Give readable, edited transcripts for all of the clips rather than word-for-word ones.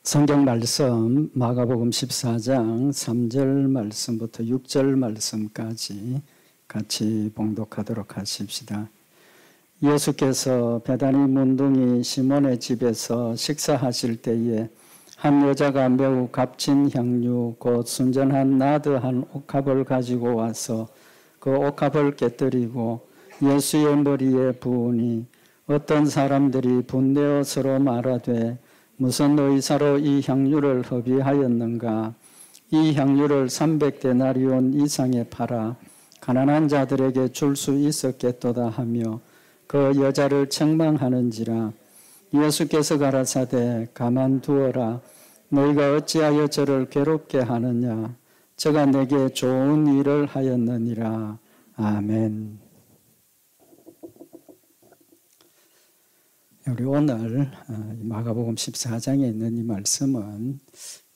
성경 말씀 마가복음 14장 3절 말씀부터 6절 말씀까지 같이 봉독하도록 하십시다. 예수께서 베다니 문둥이 시몬의 집에서 식사하실 때에 한 여자가 매우 값진 향유 곧 순전한 나드 한 옥합을 가지고 와서 그 옥합을 깨뜨리고 예수의 머리에 부으니 어떤 사람들이 분내어 서로 말하되 무슨 의사로 이 향유를 허비하였는가? 이 향유를 300데나리온 이상에 팔아 가난한 자들에게 줄 수 있었겠도다 하며 그 여자를 책망하는지라. 예수께서 가라사대 가만두어라. 너희가 어찌하여 저를 괴롭게 하느냐? 저가 내게 좋은 일을 하였느니라. 아멘. 우리 오늘 마가복음 14장에 있는 이 말씀은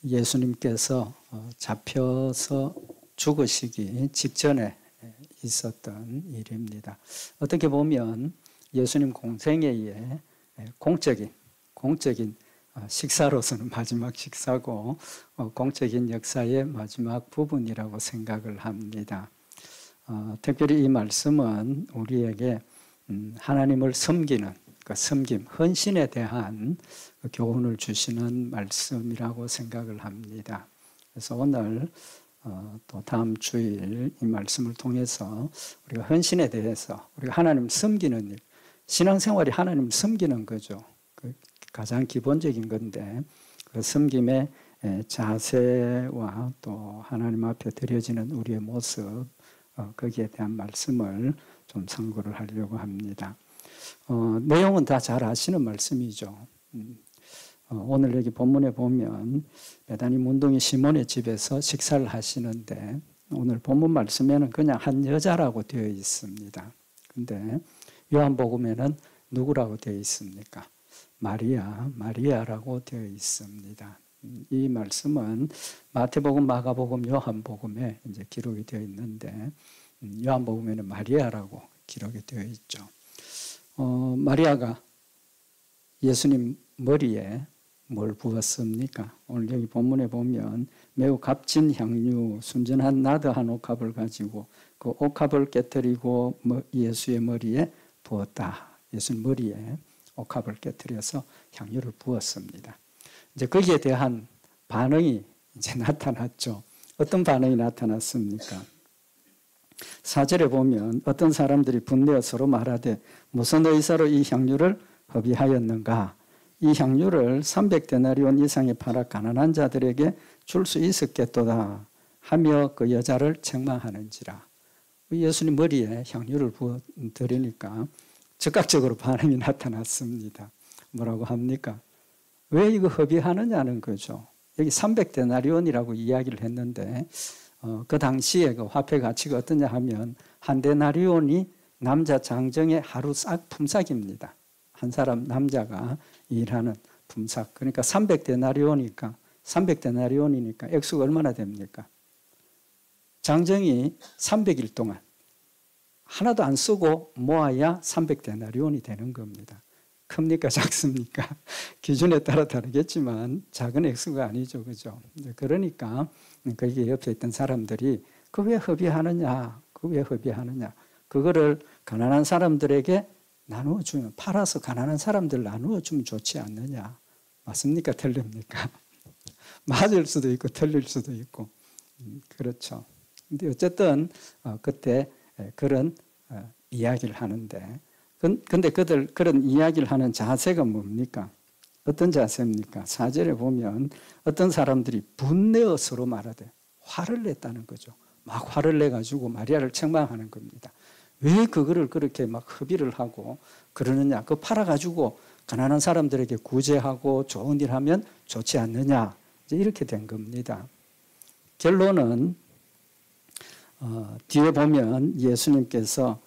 예수님께서 잡혀서 죽으시기 직전에 있었던 일입니다. 어떻게 보면 예수님 공생애의 공적인 식사로서는 마지막 식사고 공적인 역사의 마지막 부분이라고 생각을 합니다. 특별히 이 말씀은 우리에게 하나님을 섬기는 그 섬김, 헌신에 대한 교훈을 주시는 말씀이라고 생각을 합니다. 그래서 오늘 또 다음 주일 이 말씀을 통해서 우리가 헌신에 대해서 우리가 하나님 섬기는 일, 신앙생활이 하나님 섬기는 거죠. 그 가장 기본적인 건데 그 섬김의 자세와 또 하나님 앞에 드려지는 우리의 모습, 거기에 대한 말씀을 좀 참고를 하려고 합니다. 내용은 다 잘 아시는 말씀이죠. 오늘 여기 본문에 보면 베다니 문둥이 시몬의 집에서 식사를 하시는데 오늘 본문 말씀에는 그냥 한 여자라고 되어 있습니다. 근데 요한복음에는 누구라고 되어 있습니까? 마리아라고 되어 있습니다. 이 말씀은 마태복음, 마가복음, 요한복음에 이제 기록이 되어 있는데 요한복음에는 마리아라고 기록이 되어 있죠. 마리아가 예수님 머리에 뭘 부었습니까? 오늘 여기 본문에 보면 매우 값진 향유, 순전한 나드 한 옥합을 가지고 그 옥합을 깨뜨리고 예수의 머리에 부었다. 예수님 머리에 옥합을 깨뜨려서 향유를 부었습니다. 이제 거기에 대한 반응이 이제 나타났죠. 어떤 반응이 나타났습니까? 4절에 보면 어떤 사람들이 분내어 서로 말하되 무슨 의사로 이 향유를 허비하였는가? 이 향유를 300데나리온 이상에 팔아 가난한 자들에게 줄 수 있었겠도다 하며 그 여자를 책망하는지라. 예수님 머리에 향유를 부어 드리니까 즉각적으로 반응이 나타났습니다. 뭐라고 합니까? 왜 이거 허비하느냐는 거죠. 여기 300데나리온이라고 이야기를 했는데 그 당시에 그 화폐 가치가 어떠냐 하면 한 데나리온이 남자 장정의 하루 품삯입니다. 한 사람 남자가 일하는 품삯. 그러니까 300데나리온이니까 액수가 얼마나 됩니까? 장정이 300일 동안 하나도 안 쓰고 모아야 300데나리온이 되는 겁니다. 큽니까? 작습니까? 기준에 따라 다르겠지만 작은 액수가 아니죠. 그죠? 그러니까 거기 옆에 있던 사람들이 그 왜 허비하느냐? 그거를 가난한 사람들에게 나누어 주면, 팔아서 가난한 사람들 나누어 주면 좋지 않느냐? 맞습니까? 틀립니까? 맞을 수도 있고 틀릴 수도 있고. 그렇죠. 근데 어쨌든 그때 그런 이야기를 하는데 근데 그들 그런 이야기를 하는 자세가 뭡니까? 어떤 자세입니까? 4절에 보면 어떤 사람들이 분내어 서로 말하되 화를 냈다는 거죠. 막 화를 내가지고 마리아를 책망하는 겁니다. 왜 그거를 그렇게 막 허비를 하고 그러느냐? 그거 팔아가지고 가난한 사람들에게 구제하고 좋은 일 하면 좋지 않느냐? 이제 이렇게 된 겁니다. 결론은 뒤에 보면 예수님께서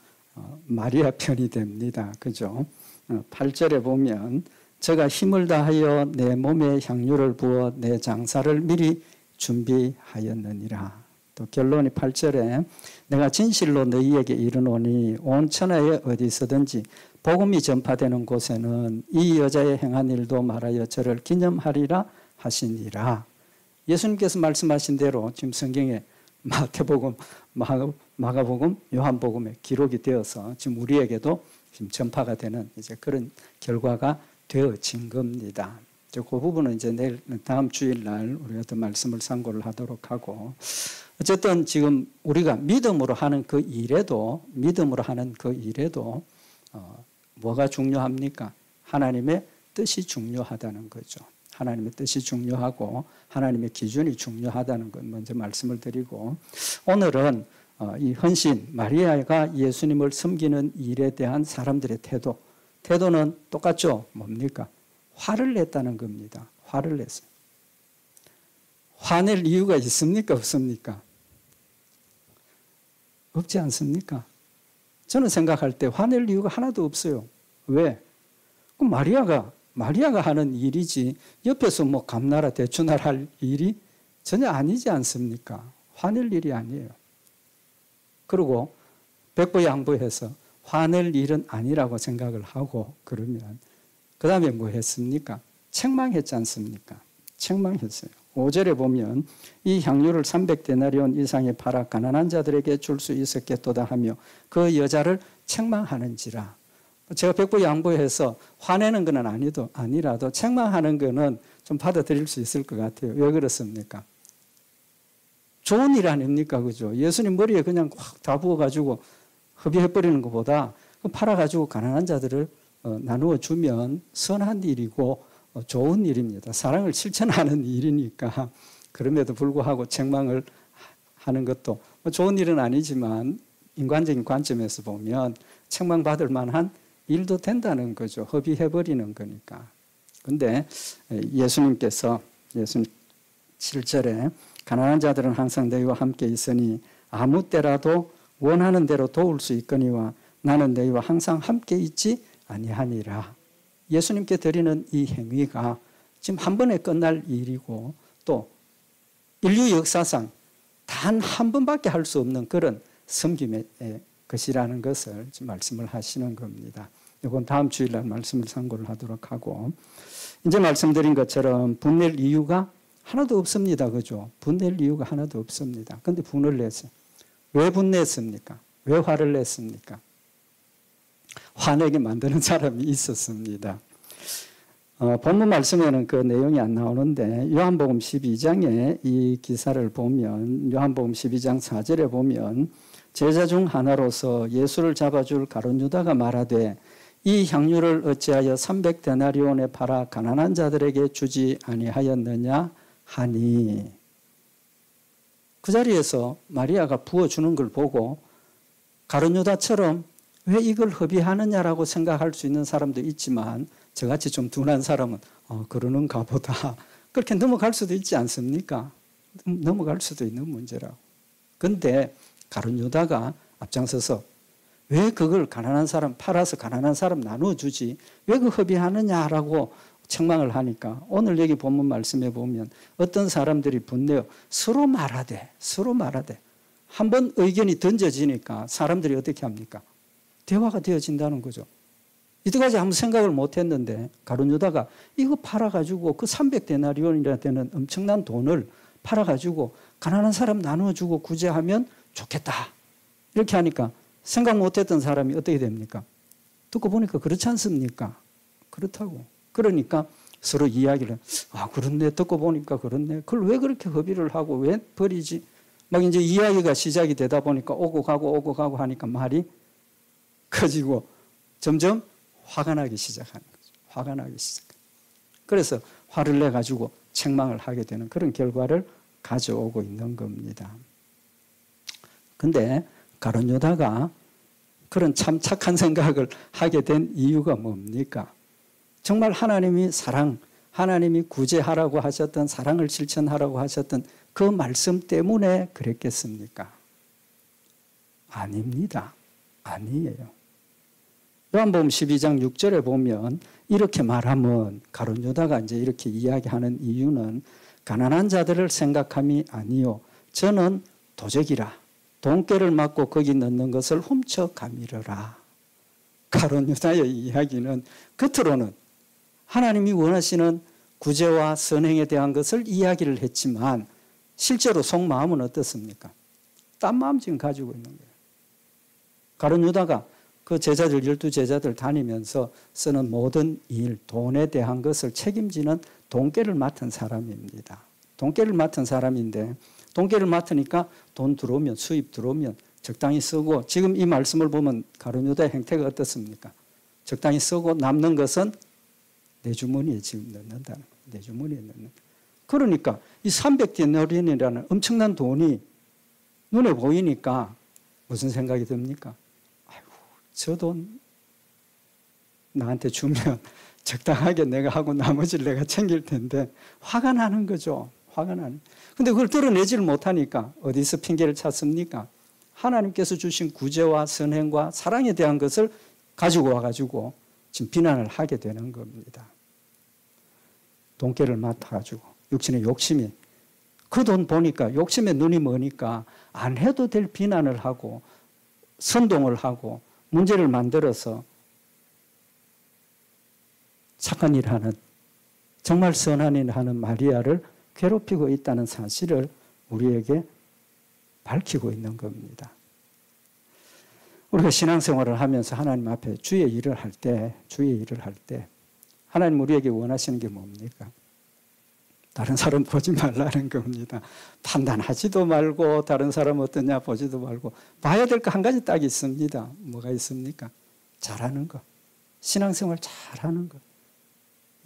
마리아 편이 됩니다. 그죠? 8절에 보면 저가 힘을 다하여 내 몸에 향유를 부어 내 장사를 미리 준비하였느니라. 또 결론이 8절에 내가 진실로 너희에게 이르노니 온 천하에 어디서든지 복음이 전파되는 곳에는 이 여자의 행한 일도 말하여 저를 기념하리라 하시니라. 예수님께서 말씀하신 대로 지금 성경에 마태복음, 마가복음, 요한복음에 기록이 되어서 지금 우리에게도 지금 전파가 되는 이제 그런 결과가 되어진 겁니다. 그 부분은 이제 내일 다음 주일날 우리가 더 말씀을 상고를 하도록 하고, 어쨌든 지금 우리가 믿음으로 하는 그 일에도 뭐가 중요합니까? 하나님의 뜻이 중요하다는 거죠. 하나님의 뜻이 중요하고 하나님의 기준이 중요하다는 것 먼저 말씀을 드리고, 오늘은 이 헌신 마리아가 예수님을 섬기는 일에 대한 사람들의 태도는 똑같죠. 뭡니까? 화를 냈다는 겁니다. 화를 냈어요. 화낼 이유가 있습니까? 없습니까? 없지 않습니까? 저는 생각할 때 화낼 이유가 하나도 없어요. 왜? 그럼 마리아가 하는 일이지 옆에서 뭐 감나라 대추나라 할 일이 전혀 아니지 않습니까? 화낼 일이 아니에요. 그리고 백보양보해서 화낼 일은 아니라고 생각을 하고 그러면 그 다음에 뭐 했습니까? 책망했지 않습니까? 책망했어요. 5절에 보면 이 향유를 300데나리온 이상에 팔아 가난한 자들에게 줄 수 있었겠도다 하며 그 여자를 책망하는지라. 제가 백보양보해서 화내는 건 아니라도 책망하는 거는 좀 받아들일 수 있을 것 같아요. 왜 그렇습니까? 좋은 일 아닙니까? 그죠? 예수님 머리에 그냥 확 다 부어가지고 허비해버리는 것보다 팔아가지고 가난한 자들을 나누어 주면 선한 일이고 좋은 일입니다. 사랑을 실천하는 일이니까. 그럼에도 불구하고 책망을 하는 것도 좋은 일은 아니지만 인간적인 관점에서 보면 책망받을 만한 일도 된다는 거죠. 허비해버리는 거니까. 근데 예수님께서 7절에 가난한 자들은 항상 너희와 함께 있으니 아무 때라도 원하는 대로 도울 수 있거니와 나는 너희와 항상 함께 있지 아니하니라. 예수님께 드리는 이 행위가 지금 한 번에 끝날 일이고 또 인류 역사상 단 한 번밖에 할 수 없는 그런 섬김의 것이라는 것을 지금 말씀을 하시는 겁니다. 이건 다음 주일날 말씀을 상고를 하도록 하고, 이제 말씀드린 것처럼 분낼 이유가 하나도 없습니다. 그죠? 분낼 이유가 하나도 없습니다. 그런데 분을 냈어요. 왜 분냈습니까? 왜 화를 냈습니까? 화내게 만드는 사람이 있었습니다. 본문 말씀에는 그 내용이 안 나오는데 요한복음 12장에 이 기사를 보면, 요한복음 12장 4절에 보면 제자 중 하나로서 예수를 잡아줄 가룟 유다가 말하되 이 향유를 어찌하여 300데나리온에 팔아 가난한 자들에게 주지 아니하였느냐 하니, 그 자리에서 마리아가 부어주는 걸 보고 가룟 유다처럼 왜 이걸 허비하느냐라고 생각할 수 있는 사람도 있지만 저같이 좀 둔한 사람은 그러는가 보다 그렇게 넘어갈 수도 있지 않습니까? 넘어갈 수도 있는 문제라고. 그런데 가룟 유다가 앞장서서 왜 그걸 가난한 사람 팔아서 가난한 사람 나눠주지 왜 그 허비하느냐라고 책망을 하니까 오늘 여기 본문 말씀에 보면 어떤 사람들이 분내어 서로 말하되 한번 의견이 던져지니까 사람들이 어떻게 합니까? 대화가 되어진다는 거죠. 이때까지 아무 생각을 못했는데 가룟 유다가 이거 팔아가지고 그 300데나리온이라 되는 엄청난 돈을 팔아가지고 가난한 사람 나눠주고 구제하면 좋겠다. 이렇게 하니까 생각 못했던 사람이 어떻게 됩니까? 듣고 보니까 그렇지 않습니까? 그렇다고. 그러니까 서로 이야기를 그렇네. 듣고 보니까 그렇네. 그걸 왜 그렇게 허비를 하고 왜 버리지? 막 이제 이야기가 시작이 되다 보니까 오고 가고 하니까 말이 커지고 점점 화가 나기 시작하는 거죠. 화가 나기 시작. 그래서 화를 내 가지고 책망을 하게 되는 그런 결과를 가져오고 있는 겁니다. 근데 가룟 유다가 그런 참 착한 생각을 하게 된 이유가 뭡니까? 정말 하나님이 하나님이 구제하라고 하셨던, 사랑을 실천하라고 하셨던 그 말씀 때문에 그랬겠습니까? 아닙니다. 아니에요. 요한복음 12장 6절에 보면 이렇게 말하면 가룟 유다가 이제 이렇게 이야기하는 이유는 가난한 자들을 생각함이 아니요 저는 도적이라 돈깨를 맞고 거기 넣는 것을 훔쳐가미르라. 가룟 유다의 이야기는 겉으로는 하나님이 원하시는 구제와 선행에 대한 것을 이야기를 했지만 실제로 속마음은 어떻습니까? 딴 마음 지금 가지고 있는 거예요. 가룟 유다가 그 제자들 12제자들 다니면서 쓰는 모든 일, 돈에 대한 것을 책임지는 돈깨를 맡은 사람입니다. 돈깨를 맡은 사람인데 돈깨를 맡으니까 돈 들어오면 수입 들어오면 적당히 쓰고 지금 이 말씀을 보면 가룟 유다의 행태가 어떻습니까? 적당히 쓰고 남는 것은 내 주머니에 지금 넣는다는 거예요. 내 주머니에 넣는. 그러니까 이 300데나리온이라는 엄청난 돈이 눈에 보이니까 무슨 생각이 듭니까? 아이고, 저 돈 나한테 주면 적당하게 내가 하고 나머지를 내가 챙길 텐데 화가 나는 거죠. 화가 나는. 근데 그걸 드러내지를 못하니까 어디서 핑계를 찾습니까? 하나님께서 주신 구제와 선행과 사랑에 대한 것을 가지고 와가지고 지금 비난을 하게 되는 겁니다. 돈깨를 맡아가지고 육신의 욕심이 그 돈 보니까 욕심에 눈이 머니까 안 해도 될 비난을 하고 선동을 하고 문제를 만들어서 착한 일을 하는 정말 선한 일을 하는 마리아를 괴롭히고 있다는 사실을 우리에게 밝히고 있는 겁니다. 우리가 신앙생활을 하면서 하나님 앞에 주의 일을 할 때 하나님 우리에게 원하시는 게 뭡니까? 다른 사람 보지 말라는 겁니다. 판단하지도 말고 다른 사람 어떠냐 보지도 말고 봐야 될 거 한 가지 딱 있습니다. 뭐가 있습니까? 잘하는 거. 신앙생활 잘하는 거.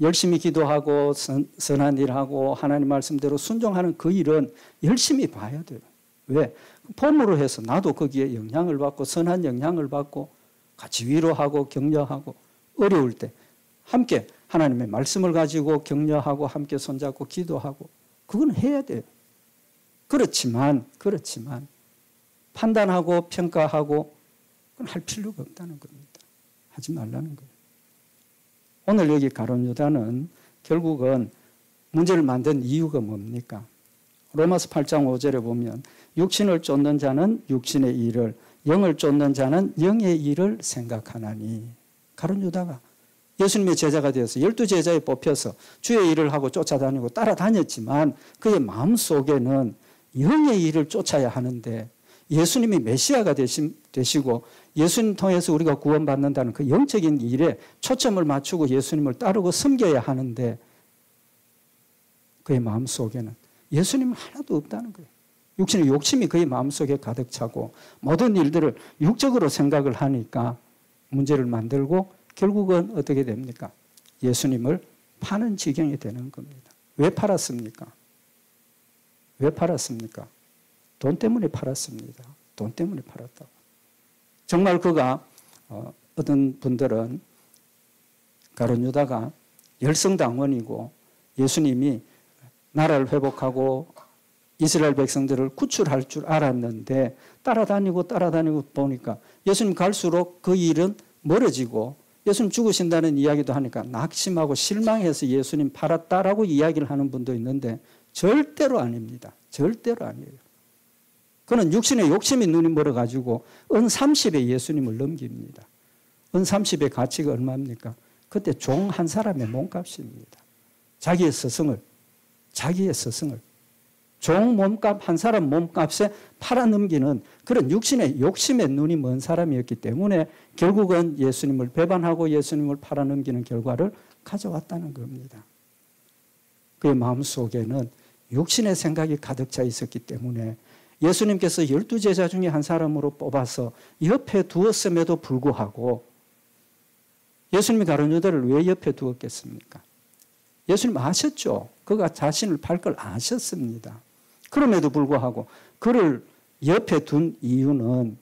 열심히 기도하고 선한 일하고 하나님 말씀대로 순종하는 그 일은 열심히 봐야 돼요. 왜? 봄으로 해서 나도 거기에 영향을 받고 선한 영향을 받고 같이 위로하고 격려하고 어려울 때 함께 하나님의 말씀을 가지고 격려하고 함께 손잡고 기도하고 그건 해야 돼요. 그렇지만 판단하고 평가하고 그건 할 필요가 없다는 겁니다. 하지 말라는 거예요. 오늘 여기 가룟 유다는 결국은 문제를 만든 이유가 뭡니까? 로마서 8장 5절에 보면 육신을 쫓는 자는 육신의 일을 영을 쫓는 자는 영의 일을 생각하나니 가룟 유다가 예수님의 제자가 되어서 12제자에 뽑혀서 주의 일을 하고 쫓아다니고 따라다녔지만 그의 마음속에는 영의 일을 쫓아야 하는데 예수님이 메시아가 되시고 예수님 통해서 우리가 구원받는다는 그 영적인 일에 초점을 맞추고 예수님을 따르고 섬겨야 하는데 그의 마음속에는 예수님은 하나도 없다는 거예요. 육신의 욕심이 그의 마음속에 가득 차고 모든 일들을 육적으로 생각을 하니까 문제를 만들고 결국은 어떻게 됩니까? 예수님을 파는 지경이 되는 겁니다. 왜 팔았습니까? 왜 팔았습니까? 돈 때문에 팔았습니다. 돈 때문에 팔았다고. 정말 그가 어떤 분들은 가룟 유다가 열성당원이고 예수님이 나라를 회복하고 이스라엘 백성들을 구출할 줄 알았는데 따라다니고 보니까 예수님 갈수록 그 일은 멀어지고 예수님 죽으신다는 이야기도 하니까 낙심하고 실망해서 예수님 팔았다라고 이야기를 하는 분도 있는데 절대로 아닙니다. 절대로 아니에요. 그는 육신의 욕심이 눈이 멀어가지고 은 30에 예수님을 넘깁니다. 은 30의 가치가 얼마입니까? 그때 종 한 사람의 몸값입니다. 자기의 스승을 종 몸값 한 사람 몸값에 팔아넘기는 그런 육신의 욕심에 눈이 먼 사람이었기 때문에 결국은 예수님을 배반하고 예수님을 팔아넘기는 결과를 가져왔다는 겁니다. 그의 마음속에는 육신의 생각이 가득 차 있었기 때문에 예수님께서 12제자 중에 한 사람으로 뽑아서 옆에 두었음에도 불구하고 예수님이 가룟 유다를 왜 옆에 두었겠습니까? 예수님 아셨죠? 그가 자신을 팔 걸 아셨습니다. 그럼에도 불구하고 그를 옆에 둔 이유는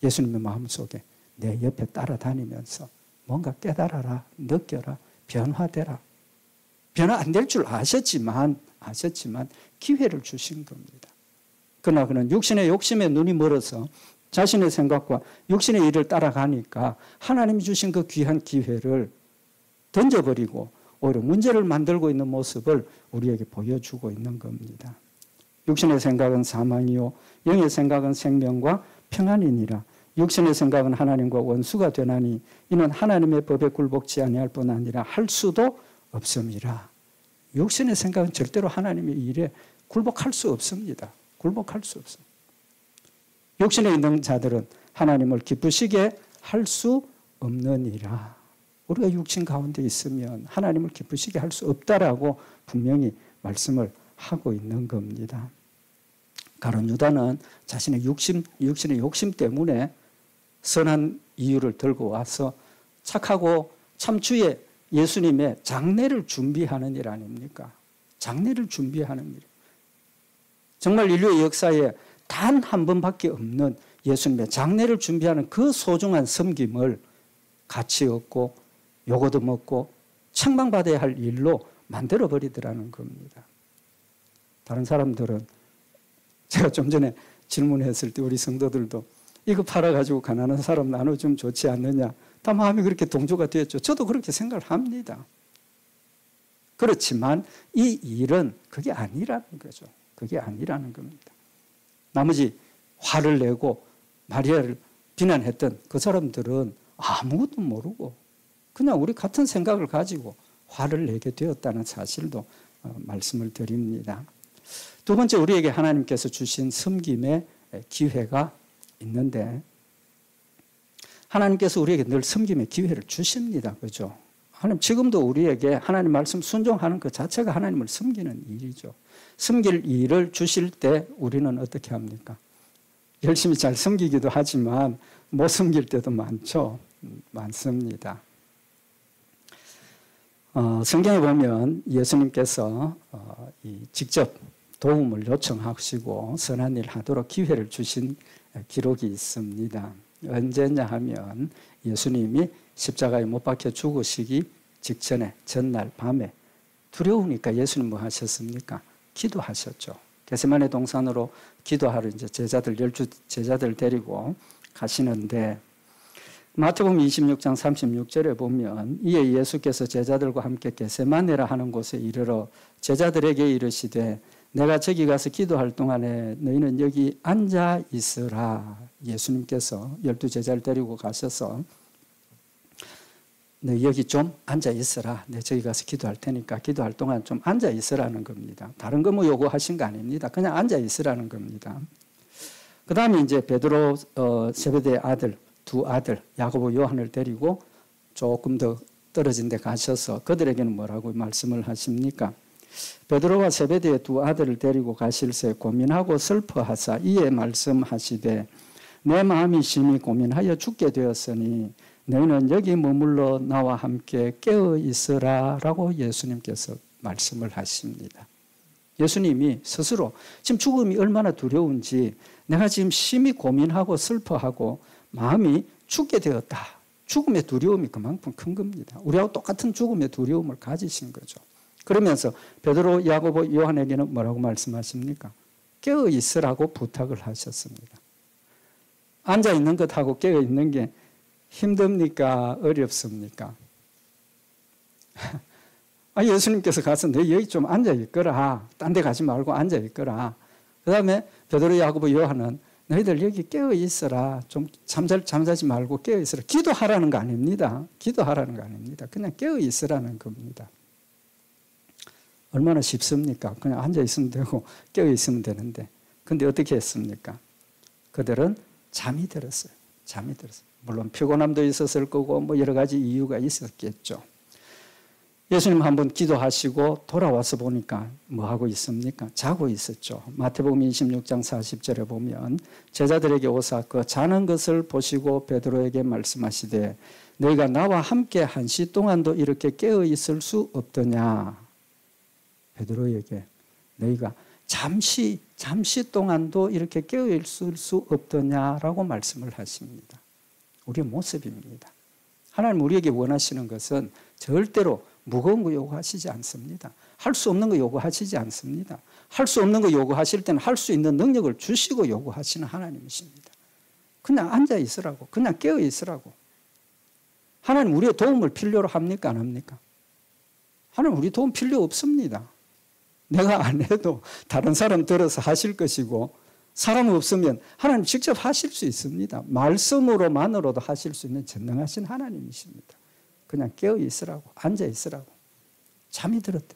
예수님의 마음속에 내 옆에 따라다니면서 뭔가 깨달아라, 느껴라, 변화되라. 변화 안 될 줄 아셨지만 기회를 주신 겁니다. 그러나 그는 육신의 욕심에 눈이 멀어서 자신의 생각과 육신의 일을 따라가니까 하나님이 주신 그 귀한 기회를 던져버리고 오히려 문제를 만들고 있는 모습을 우리에게 보여주고 있는 겁니다. 육신의 생각은 사망이요 영의 생각은 생명과 평안이니라. 육신의 생각은 하나님과 원수가 되나니 이는 하나님의 법에 굴복지 아니할 뿐 아니라 할 수도 없음이라. 육신의 생각은 절대로 하나님의 일에 굴복할 수 없습니다. 굴복할 수 없습니다. 육신에 있는 자들은 하나님을 기쁘시게 할 수 없느니라. 우리가 육신 가운데 있으면 하나님을 기쁘시게 할 수 없다라고 분명히 말씀을 하고 있는 겁니다. 가룟 유다는 자신의 육신의 욕심 때문에 선한 이유를 들고 와서 착하고 참주의 예수님의 장례를 준비하는 일 아닙니까? 장례를 준비하는 일. 정말 인류의 역사에 단 한 번밖에 없는 예수님의 장례를 준비하는 그 소중한 섬김을 가치 없고 요거도 먹고 책망받아야 할 일로 만들어버리더라는 겁니다. 다른 사람들은 제가 좀 전에 질문했을 때 우리 성도들도 이거 팔아가지고 가난한 사람 나눠주면 좋지 않느냐. 다 마음이 그렇게 동조가 되었죠. 저도 그렇게 생각을 합니다. 그렇지만 이 일은 그게 아니라는 거죠. 그게 아니라는 겁니다. 나머지 화를 내고 마리아를 비난했던 그 사람들은 아무것도 모르고 그냥 우리 같은 생각을 가지고 화를 내게 되었다는 사실도 말씀을 드립니다. 두 번째, 우리에게 하나님께서 주신 섬김의 기회가 있는데 하나님께서 우리에게 늘 섬김의 기회를 주십니다. 그죠? 하나님 지금도 우리에게 하나님 말씀 순종하는 그 자체가 하나님을 섬기는 일이죠. 섬길 일을 주실 때 우리는 어떻게 합니까? 열심히 잘 섬기기도 하지만 못 섬길 때도 많죠. 많습니다. 성경에 보면 예수님께서 직접 도움을 요청하시고 선한 일 하도록 기회를 주신 기록이 있습니다. 언제냐 하면 예수님이 십자가에 못 박혀 죽으시기 직전에 전날 밤에 두려우니까 예수님 뭐 하셨습니까? 기도하셨죠. 겟세마네 동산으로 기도하러 이제 열두 제자들 데리고 가시는데 마태복음 26장 36절에 보면 이에 예수께서 제자들과 함께 겟세마네라 하는 곳에 이르러 제자들에게 이르시되 내가 저기 가서 기도할 동안에 너희는 여기 앉아 있으라. 예수님께서 12제자를 데리고 가셔서 너 여기 좀 앉아 있으라. 내 저기 가서 기도할 테니까 기도할 동안 좀 앉아 있으라는 겁니다. 다른 거 뭐 요구하신 거 아닙니다. 그냥 앉아 있으라는 겁니다. 그 다음에 이제 베드로 세베대의 아들, 두 아들 야고보 요한을 데리고 조금 더 떨어진 데 가셔서 그들에게는 뭐라고 말씀을 하십니까? 베드로와 세베대의 두 아들을 데리고 가실새 고민하고 슬퍼하사 이에 말씀하시되 내 마음이 심히 고민하여 죽게 되었으니 너희는 여기 머물러 나와 함께 깨어 있으라 라고 예수님께서 말씀을 하십니다. 예수님이 스스로 지금 죽음이 얼마나 두려운지 내가 지금 심히 고민하고 슬퍼하고 마음이 죽게 되었다. 죽음의 두려움이 그만큼 큰 겁니다. 우리하고 똑같은 죽음의 두려움을 가지신 거죠. 그러면서 베드로, 야고보, 요한에게는 뭐라고 말씀하십니까? 깨어 있으라고 부탁을 하셨습니다. 앉아 있는 것하고 깨어 있는 게 힘듭니까? 어렵습니까? 예수님께서 가서 너 여기 좀 앉아 있거라. 딴 데 가지 말고 앉아 있거라. 그 다음에 베드로, 야고보, 요한은 너희들 여기 깨어 있어라. 좀 잠자지 말고 깨어 있어라. 기도하라는 거 아닙니다. 기도하라는 거 아닙니다. 그냥 깨어 있으라는 겁니다. 얼마나 쉽습니까? 그냥 앉아 있으면 되고 깨어 있으면 되는데. 근데 어떻게 했습니까? 그들은 잠이 들었어요. 잠이 들었어요. 물론 피곤함도 있었을 거고 뭐 여러 가지 이유가 있었겠죠. 예수님 한번 기도하시고 돌아와서 보니까 뭐 하고 있습니까? 자고 있었죠. 마태복음 26장 40절에 보면 제자들에게 오사 그 자는 것을 보시고 베드로에게 말씀하시되 너희가 나와 함께 1시 동안도 이렇게 깨어 있을 수 없더냐. 베드로에게 너희가 잠시 동안도 이렇게 깨어 있을 수 없더냐라고 말씀을 하십니다. 우리의 모습입니다. 하나님 우리에게 원하시는 것은 절대로 무거운 거 요구하시지 않습니다. 할 수 없는 거 요구하시지 않습니다. 할 수 없는 거 요구하실 때는 할 수 있는 능력을 주시고 요구하시는 하나님이십니다. 그냥 앉아 있으라고, 그냥 깨어 있으라고. 하나님 우리의 도움을 필요로 합니까? 안 합니까? 하나님 우리 도움 필요 없습니다. 내가 안 해도 다른 사람 들어서 하실 것이고 사람 없으면 하나님 직접 하실 수 있습니다. 말씀으로만으로도 하실 수 있는 전능하신 하나님이십니다. 그냥 깨어 있으라고, 앉아 있으라고. 잠이 들었대.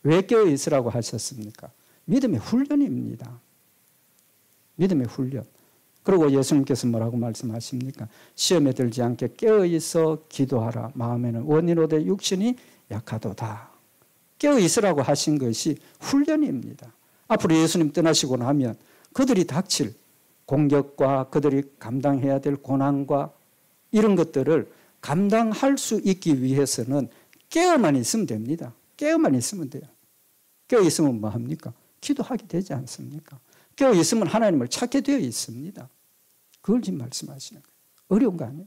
왜 깨어 있으라고 하셨습니까? 믿음의 훈련입니다. 믿음의 훈련. 그리고 예수님께서 뭐라고 말씀하십니까? 시험에 들지 않게 깨어 있어 기도하라. 마음에는 원인 오되 육신이 약하도다. 깨어 있으라고 하신 것이 훈련입니다. 앞으로 예수님 떠나시고 나면 그들이 닥칠 공격과 그들이 감당해야 될 고난과 이런 것들을 감당할 수 있기 위해서는 깨어만 있으면 됩니다. 깨어만 있으면 돼요. 깨어 있으면 뭐 합니까? 기도하게 되지 않습니까? 깨어 있으면 하나님을 찾게 되어 있습니다. 그걸 지금 말씀하시는 거예요. 어려운 거 아니에요.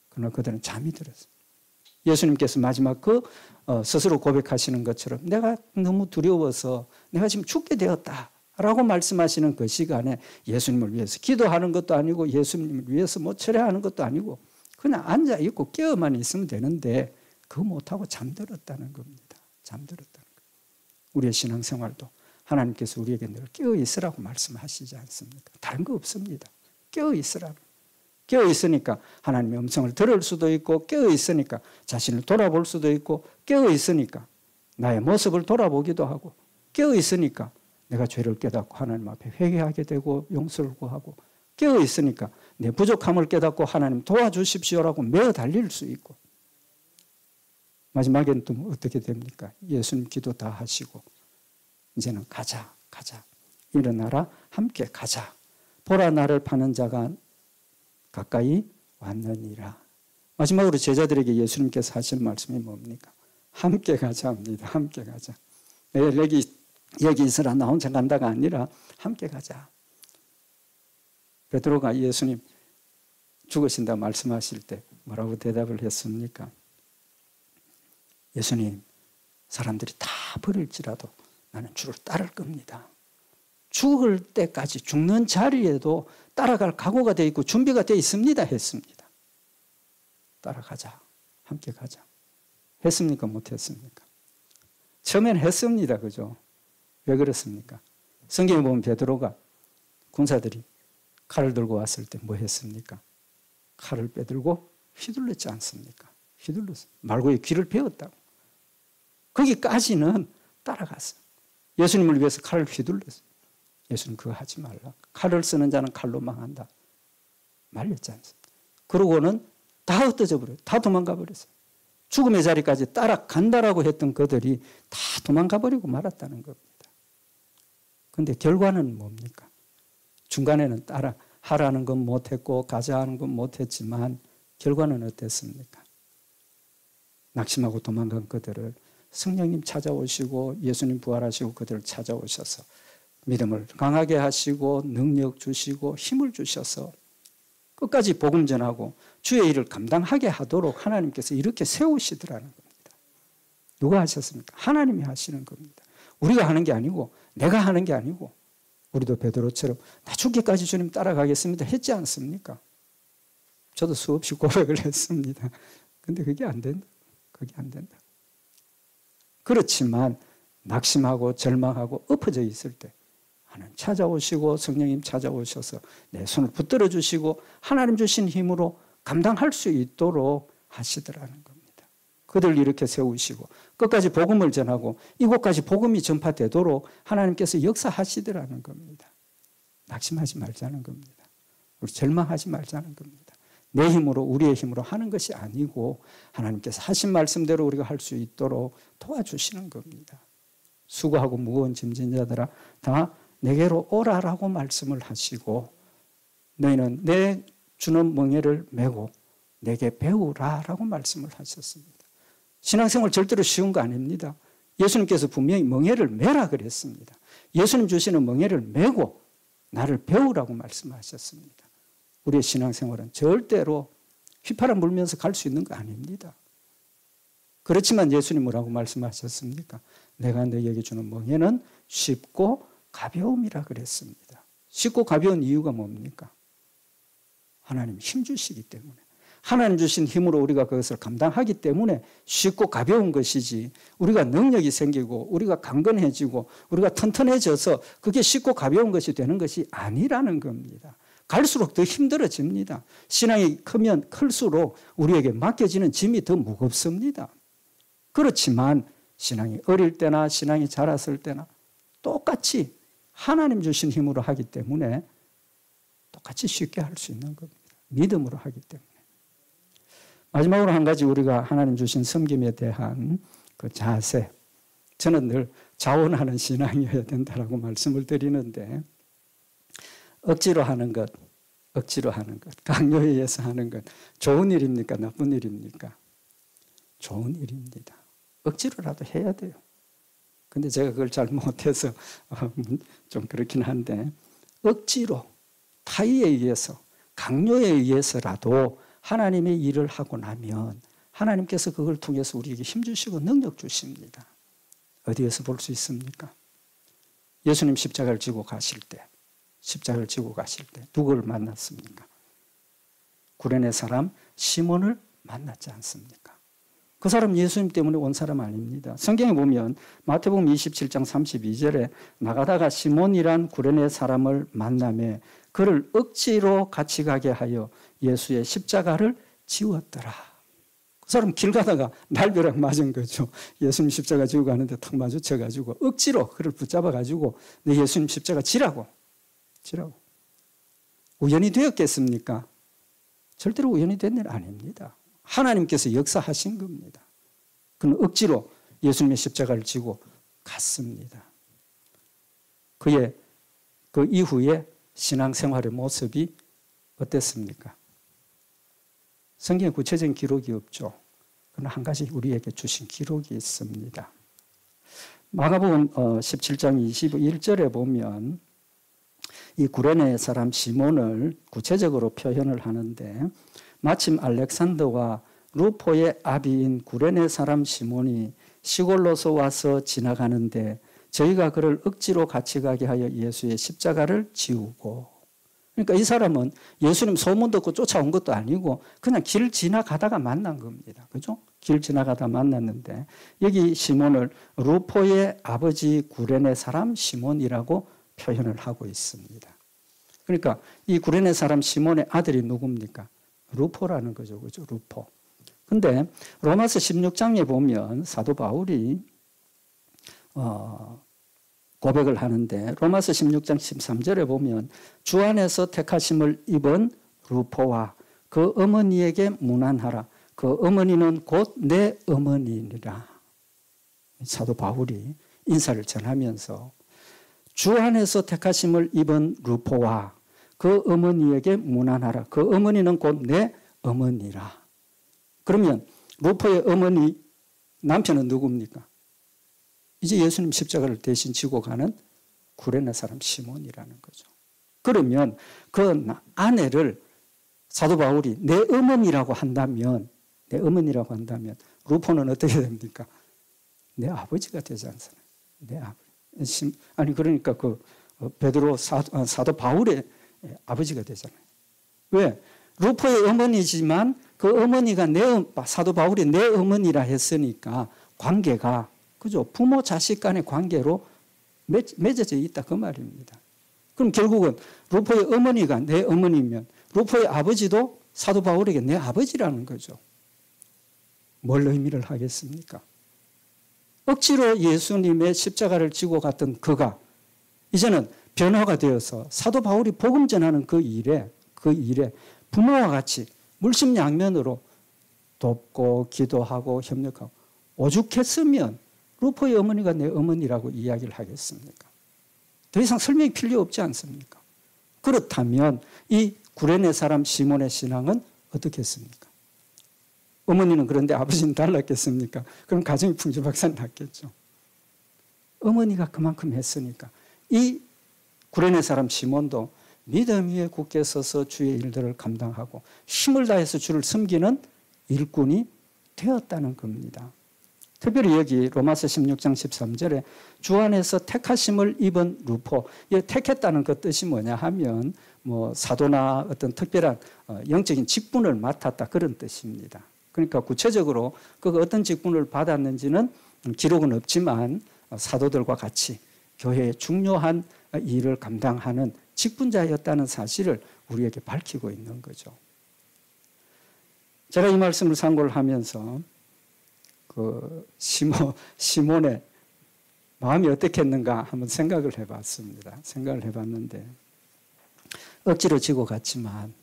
그러나 그들은 잠이 들었어요. 예수님께서 마지막 스스로 고백하시는 것처럼 내가 너무 두려워서 내가 지금 죽게 되었다라고 말씀하시는 그 시간에 예수님을 위해서 기도하는 것도 아니고 예수님을 위해서 뭐 철회하는 것도 아니고 그냥 앉아있고 깨어만 있으면 되는데 그거 못하고 잠들었다는 겁니다. 잠들었다는 거예요. 우리의 신앙생활도 하나님께서 우리에게 늘 깨어 있으라고 말씀하시지 않습니까? 다른 거 없습니다. 깨어 있으라고. 깨어 있으니까 하나님의 음성을 들을 수도 있고 깨어 있으니까 자신을 돌아볼 수도 있고 깨어 있으니까 나의 모습을 돌아보기도 하고 깨어 있으니까 내가 죄를 깨닫고 하나님 앞에 회개하게 되고 용서를 구하고 깨어 있으니까 내 부족함을 깨닫고 하나님 도와주십시오라고 메어 달릴 수 있고 마지막에는 또 어떻게 됩니까? 예수님 기도 다 하시고 이제는 가자. 일어나라 함께 가자. 보라 나를 파는 자가 가까이 왔느니라. 마지막으로 제자들에게 예수님께서 하실 말씀이 뭡니까? 함께 가자 합니다. 함께 가자. 여기 있으라 나 혼자 간다가 아니라 함께 가자. 베드로가 예수님 죽으신다 말씀하실 때 뭐라고 대답을 했습니까? 예수님 사람들이 다 버릴지라도 나는 주를 따를 겁니다. 죽을 때까지 죽는 자리에도 따라갈 각오가 되어 있고 준비가 되어 있습니다 했습니다. 따라가자. 함께 가자. 했습니까? 못했습니까? 처음에는 했습니다. 그죠? 왜 그렇습니까? 성경에 보면 베드로가 군사들이 칼을 들고 왔을 때 뭐 했습니까? 칼을 빼들고 휘둘렀지 않습니까? 휘둘렀어요. 말고의 귀를 베었다고. 거기까지는 따라갔어요. 예수님을 위해서 칼을 휘둘렀어요. 예수님 그거 하지 말라. 칼을 쓰는 자는 칼로 망한다. 말렸지 않습니까? 그러고는 다 흩어져 버려요. 다 도망가 버렸어요. 죽음의 자리까지 따라간다라고 했던 그들이 다 도망가 버리고 말았다는 겁니다. 그런데 결과는 뭡니까? 중간에는 따라 하라는 건 못했고 가자 하는 건 못했지만 결과는 어땠습니까? 낙심하고 도망간 그들을 성령님 찾아오시고 예수님 부활하시고 그들을 찾아오셔서 믿음을 강하게 하시고 능력 주시고 힘을 주셔서 끝까지 복음 전하고 주의 일을 감당하게 하도록 하나님께서 이렇게 세우시더라는 겁니다. 누가 하셨습니까? 하나님이 하시는 겁니다. 우리가 하는 게 아니고 내가 하는 게 아니고 우리도 베드로처럼 나 죽기까지 주님 따라가겠습니다 했지 않습니까? 저도 수없이 고백을 했습니다. 근데 그게 안 된다. 그게 안 된다. 그렇지만 낙심하고 절망하고 엎어져 있을 때 하나님 찾아오시고 성령님 찾아오셔서 내 손을 붙들어 주시고 하나님 주신 힘으로 감당할 수 있도록 하시더라는 겁니다. 그들을 이렇게 세우시고 끝까지 복음을 전하고 이곳까지 복음이 전파되도록 하나님께서 역사하시더라는 겁니다. 낙심하지 말자는 겁니다. 우리 절망하지 말자는 겁니다. 내 힘으로 우리의 힘으로 하는 것이 아니고 하나님께서 하신 말씀대로 우리가 할 수 있도록 도와주시는 겁니다. 수고하고 무거운 짐진 자들아 다 내게로 오라라고 말씀을 하시고 너희는 내 주는 멍에를 메고 내게 배우라라고 말씀을 하셨습니다. 신앙생활 절대로 쉬운 거 아닙니다. 예수님께서 분명히 멍에를 메라 그랬습니다. 예수님 주시는 멍에를 메고 나를 배우라고 말씀하셨습니다. 우리의 신앙생활은 절대로 휘파람 불면서 갈 수 있는 거 아닙니다. 그렇지만 예수님 뭐라고 말씀하셨습니까? 내가 너희에게 주는 멍에는 쉽고 가벼움이라 그랬습니다. 쉽고 가벼운 이유가 뭡니까? 하나님 힘 주시기 때문에. 하나님 주신 힘으로 우리가 그것을 감당하기 때문에 쉽고 가벼운 것이지 우리가 능력이 생기고 우리가 강건해지고 우리가 튼튼해져서 그게 쉽고 가벼운 것이 되는 것이 아니라는 겁니다. 갈수록 더 힘들어집니다. 신앙이 크면 클수록 우리에게 맡겨지는 짐이 더 무겁습니다. 그렇지만 신앙이 어릴 때나 신앙이 자랐을 때나 똑같이 하나님 주신 힘으로 하기 때문에 똑같이 쉽게 할 수 있는 겁니다. 믿음으로 하기 때문에. 마지막으로 한 가지 우리가 하나님 주신 섬김에 대한 그 자세. 저는 늘 자원하는 신앙이어야 된다라고 말씀을 드리는데 억지로 하는 것, 강요에 의해서 하는 것 좋은 일입니까? 나쁜 일입니까? 좋은 일입니다. 억지로라도 해야 돼요. 근데 제가 그걸 잘 못해서 좀 그렇긴 한데 억지로 타의에 의해서 강요에 의해서라도 하나님의 일을 하고 나면 하나님께서 그걸 통해서 우리에게 힘 주시고 능력 주십니다. 어디에서 볼 수 있습니까? 예수님 십자가를 지고 가실 때 누구를 만났습니까? 구레네 사람 시몬을 만났지 않습니까? 그 사람 예수님 때문에 온 사람 아닙니다. 성경에 보면 마태복음 27장 32절에 나가다가 시몬이란 구레네 사람을 만나매 그를 억지로 같이 가게 하여 예수의 십자가를 지웠더라. 그 사람 길 가다가 날벼락 맞은 거죠. 예수님 십자가 지고 가는데 탁 마주쳐가지고 억지로 그를 붙잡아가지고 내 예수님 십자가 지라고. 우연히 되었겠습니까? 절대로 우연히 된 일 아닙니다. 하나님께서 역사하신 겁니다. 그는 억지로 예수님의 십자가를 지고 갔습니다. 그의 그 이후에 신앙생활의 모습이 어땠습니까? 성경에 구체적인 기록이 없죠. 그러나 한 가지 우리에게 주신 기록이 있습니다. 마가복음 17장 21절에 보면 이 구레네 사람 시몬을 구체적으로 표현을 하는데 마침 알렉산더와 루포의 아비인 구레네 사람 시몬이 시골로서 와서 지나가는데 저희가 그를 억지로 같이 가게 하여 예수의 십자가를 지우고. 그러니까 이 사람은 예수님 소문 듣고 쫓아온 것도 아니고 그냥 길 지나가다가 만난 겁니다. 그죠? 길 지나가다 만났는데 여기 시몬을 루포의 아버지 구레네 사람 시몬이라고 표현을 하고 있습니다. 그러니까 이 구레네 사람 시몬의 아들이 누굽니까? 루포라는 거죠. 그죠? 루포. 근데 로마서 16장에 보면 사도 바울이 고백을 하는데 로마서 16장 13절에 보면 주 안에서 택하심을 입은 루포와 그 어머니에게 문안하라. 그 어머니는 곧 내 어머니니라. 사도 바울이 인사를 전하면서 주 안에서 택하심을 입은 루포와 그 어머니에게 문안하라. 그 어머니는 곧 내 어머니라. 그러면 루포의 어머니 남편은 누굽니까? 이제 예수님 십자가를 대신 지고 가는 구레네 사람 시몬이라는 거죠. 그러면 그 아내를 사도 바울이 내 어머니라고 한다면 루포는 어떻게 됩니까? 내 아버지가 되지 않습니까? 내 아버지. 아니 그러니까 그 베드로 사도 바울의 아버지가 되잖아요. 왜? 루포의 어머니지만 그 어머니가 사도 바울이 내 어머니라 했으니까 관계가 그죠? 부모 자식 간의 관계로 맺어져 있다 그 말입니다. 그럼 결국은 루포의 어머니가 내 어머니면 루포의 아버지도 사도 바울에게 내 아버지라는 거죠. 뭘 의미를 하겠습니까? 억지로 예수님의 십자가를 지고 갔던 그가 이제는 변화가 되어서 사도 바울이 복음 전하는 그 일에 부모와 같이 물심양면으로 돕고 기도하고 협력하고 오죽했으면 루포의 어머니가 내 어머니라고 이야기를 하겠습니까? 더 이상 설명이 필요 없지 않습니까? 그렇다면 이 구레네 사람 시몬의 신앙은 어떻겠습니까? 어머니는 그런데 아버지는 달랐겠습니까? 그럼 가정이 풍지박산 났겠죠. 어머니가 그만큼 했으니까 이 구레네 사람 시몬도 믿음 위에 굳게 서서 주의 일들을 감당하고 힘을 다해서 주를 섬기는 일꾼이 되었다는 겁니다. 특별히 여기 로마서 16장 13절에 주 안에서 택하심을 입은 루포. 택했다는 그 뜻이 뭐냐 하면 뭐 사도나 어떤 특별한 영적인 직분을 맡았다 그런 뜻입니다. 그러니까 구체적으로 그 어떤 직분을 받았는지는 기록은 없지만 사도들과 같이 교회의 중요한 일을 감당하는 직분자였다는 사실을 우리에게 밝히고 있는 거죠. 제가 이 말씀을 상고를 하면서 그 시몬의 마음이 어떻겠는가 한번 생각을 해봤습니다. 생각을 해봤는데 억지로 지고 갔지만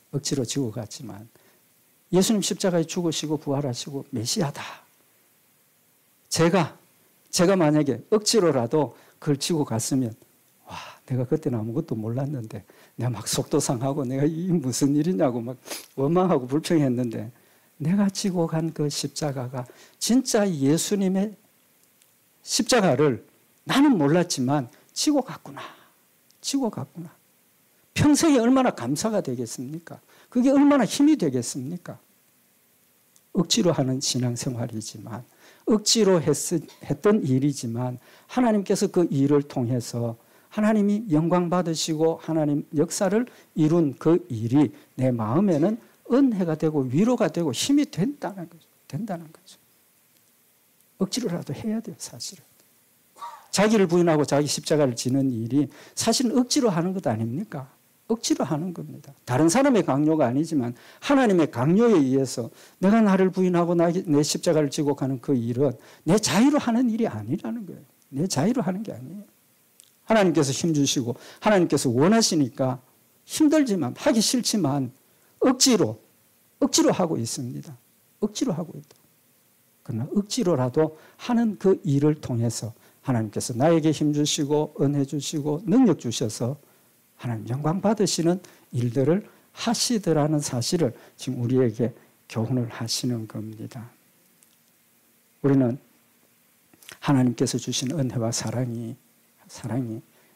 예수님 십자가에 죽으시고 부활하시고 메시아다. 제가 만약에 억지로라도 그걸 지고 갔으면 와, 내가 그때는 아무것도 몰랐는데 내가 막 속도 상하고 내가 이 무슨 일이냐고 막 원망하고 불평했는데 내가 지고 간 그 십자가가 진짜 예수님의 십자가를 나는 몰랐지만 지고 갔구나. 평생에 얼마나 감사가 되겠습니까? 그게 얼마나 힘이 되겠습니까? 억지로 하는 신앙생활이지만 억지로 했던 일이지만 하나님께서 그 일을 통해서 하나님이 영광 받으시고 하나님 역사를 이룬 그 일이 내 마음에는 은혜가 되고 위로가 되고 힘이 된다는 거죠. 억지로라도 해야 돼요, 사실은. 자기를 부인하고 자기 십자가를 지는 일이 사실은 억지로 하는 것 아닙니까? 억지로 하는 겁니다. 다른 사람의 강요가 아니지만 하나님의 강요에 의해서 내가 나를 부인하고 내 십자가를 지고 가는 그 일은 내 자유로 하는 일이 아니라는 거예요. 내 자유로 하는 게 아니에요. 하나님께서 힘주시고 하나님께서 원하시니까 힘들지만 하기 싫지만 억지로 하고 있습니다. 억지로 하고 있다. 그러나 억지로라도 하는 그 일을 통해서 하나님께서 나에게 힘주시고 은혜 주시고 능력 주셔서 하나님 영광 받으시는 일들을 하시더라는 사실을 지금 우리에게 교훈을 하시는 겁니다. 우리는 하나님께서 주신 은혜와 사랑이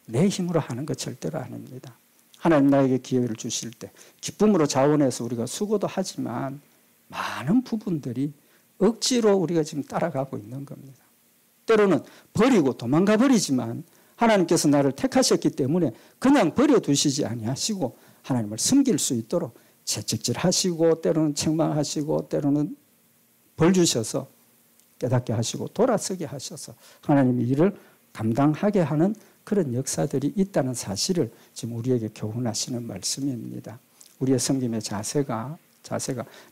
내 힘으로 하는 것 절대로 아닙니다. 하나님 나에게 기회를 주실 때 기쁨으로 자원해서 우리가 수고도 하지만 많은 부분들이 억지로 우리가 지금 따라가고 있는 겁니다. 때로는 버리고 도망가 버리지만 하나님께서 나를 택하셨기 때문에 그냥 버려두시지 아니하시고 하나님을 섬길 수 있도록 채찍질하시고 때로는 책망하시고 때로는 벌 주셔서 깨닫게 하시고 돌아서게 하셔서 하나님의 일을 감당하게 하는 그런 역사들이 있다는 사실을 지금 우리에게 교훈하시는 말씀입니다. 우리의 섬김의 자세가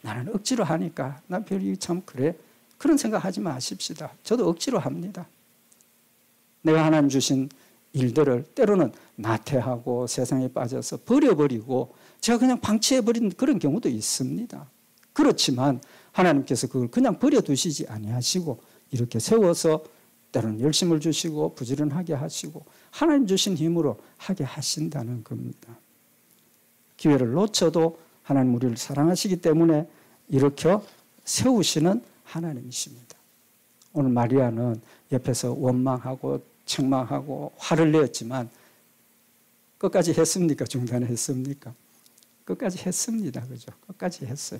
나는 억지로 하니까 난 별이 참 그래. 그런 생각하지 마십시다. 저도 억지로 합니다. 내가 하나님 주신 일들을 때로는 나태하고 세상에 빠져서 버려버리고 제가 그냥 방치해버리는 그런 경우도 있습니다. 그렇지만 하나님께서 그걸 그냥 버려두시지 아니하시고 이렇게 세워서 때로는 열심을 주시고 부지런하게 하시고 하나님 주신 힘으로 하게 하신다는 겁니다. 기회를 놓쳐도 하나님 우리를 사랑하시기 때문에 일으켜 세우시는 하나님이십니다. 오늘 마리아는 옆에서 원망하고 책망하고 화를 내었지만 끝까지 했습니까? 중단했습니까? 끝까지 했습니다. 그죠? 끝까지 했어요.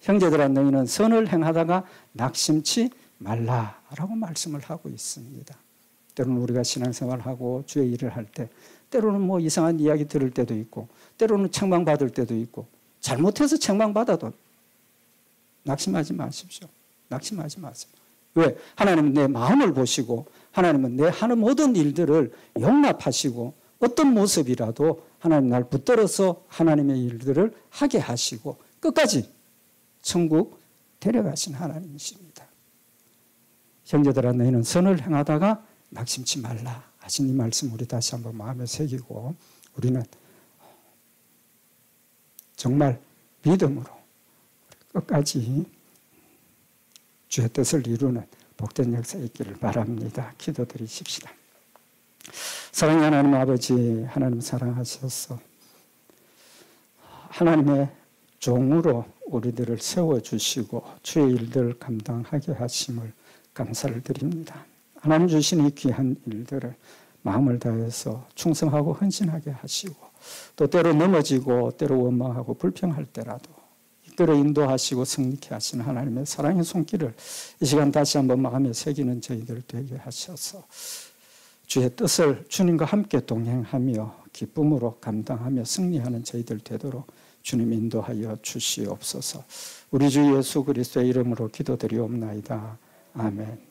형제들아 너희는 선을 행하다가 낙심치 말라라고 말씀을 하고 있습니다. 때로는 우리가 신앙생활하고 주의 일을 할 때 때로는 뭐 이상한 이야기 들을 때도 있고 때로는 책망받을 때도 있고 잘못해서 책망받아도 낙심하지 마십시오. 낙심하지 마세요. 왜? 하나님은 내 마음을 보시고 하나님은 내 하는 모든 일들을 용납하시고 어떤 모습이라도 하나님 날 붙들어서 하나님의 일들을 하게 하시고 끝까지 천국 데려가신 하나님이십니다. 형제들아 너희는 선을 행하다가 낙심치 말라 하신 이 말씀 우리 다시 한번 마음에 새기고 우리는 정말 믿음으로 끝까지 주의 뜻을 이루는 복된 역사 있기를 바랍니다. 기도드리십시다. 사랑의 하나님 아버지, 하나님 사랑하셔서 하나님의 종으로 우리들을 세워주시고 주의 일들을 감당하게 하심을 감사를 드립니다. 하나님 주신 이 귀한 일들을 마음을 다해서 충성하고 헌신하게 하시고 또 때로 넘어지고 때로 원망하고 불평할 때라도 이끌어 인도하시고 승리케 하시는 하나님의 사랑의 손길을 이 시간 다시 한번 마음에 새기는 저희들 되게 하셔서 주의 뜻을 주님과 함께 동행하며 기쁨으로 감당하며 승리하는 저희들 되도록 주님 인도하여 주시옵소서. 우리 주 예수 그리스도의 이름으로 기도드리옵나이다. 아멘.